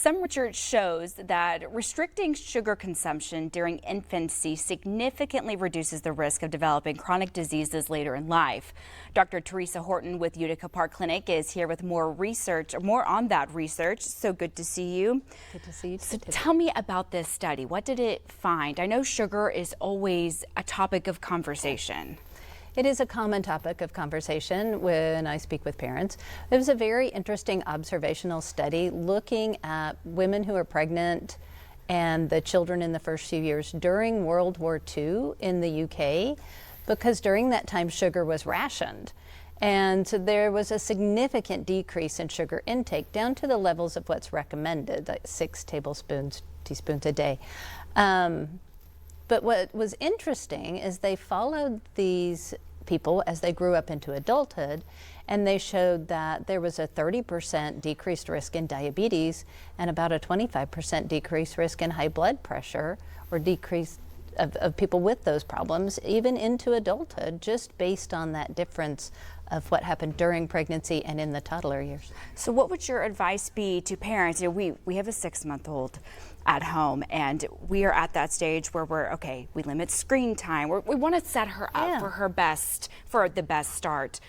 Some research shows that restricting sugar consumption during infancy significantly reduces the risk of developing chronic diseases later in life. Dr. Theresa Horton with Utica Park Clinic is here with more research, or more on that research. So good to see you. Good to see you. So tell me about this study. What did it find? I know sugar is always a topic of conversation. It is a common topic of conversation when I speak with parents. It was a very interesting observational study looking at women who are pregnant and the children in the first few years during World War II in the UK, because during that time sugar was rationed. And so there was a significant decrease in sugar intake down to the levels of what's recommended, like 6 teaspoons a day. But what was interesting is they followed these people as they grew up into adulthood, and they showed that there was a 30% decreased risk in diabetes and about a 25% decreased risk in high blood pressure, or decrease of people with those problems even into adulthood, just based on that difference of what happened during pregnancy and in the toddler years. So what would your advice be to parents? You know, we have a 6-month-old at home, and we are at that stage where we limit screen time. We want to set her up for the best start.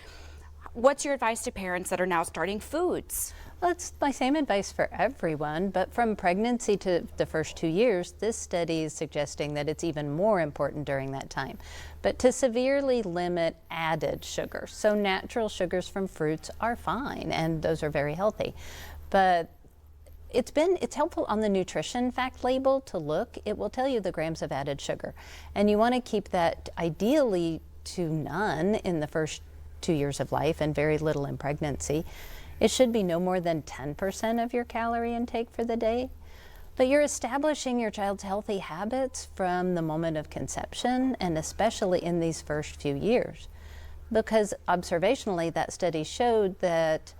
What's your advice to parents that are now starting foods? Well, it's my same advice for everyone, but from pregnancy to the first 2 years, this study is suggesting that it's even more important during that time. But to severely limit added sugar. So natural sugars from fruits are fine, and those are very healthy. But it's helpful on the nutrition fact label to look. It will tell you the grams of added sugar. And you want to keep that ideally to none in the first 2 years of life and very little in pregnancy. It should be no more than 10% of your calorie intake for the day. But you're establishing your child's healthy habits from the moment of conception, and especially in these first few years. Because observationally, that study showed that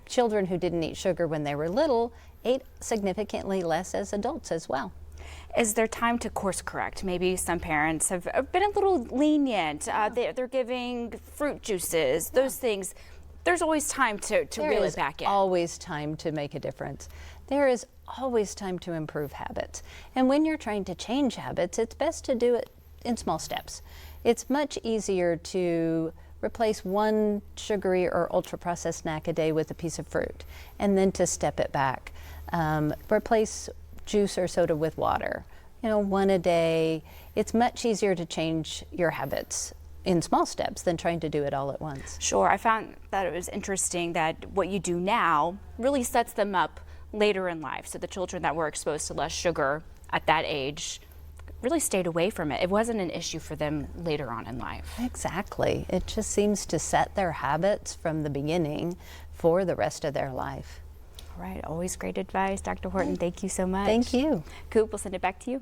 children who didn't eat sugar when they were little ate significantly less as adults as well. Is there time to course correct? Maybe some parents have been a little lenient. They're giving fruit juices, those things. There's always time to reel it back in. There is always time to make a difference. There is always time to improve habits. And when you're trying to change habits, it's best to do it in small steps. It's much easier to replace one sugary or ultra-processed snack a day with a piece of fruit, and then to step it back. Replace juice or soda with water, one a day. It's much easier to change your habits in small steps than trying to do it all at once. Sure, I found that it was interesting that what you do now really sets them up later in life. So the children that were exposed to less sugar at that age really stayed away from it. It wasn't an issue for them later on in life. Exactly. It just seems to set their habits from the beginning for the rest of their life. All right, always great advice. Dr. Horton, thank you so much. Thank you. Coop, we'll send it back to you.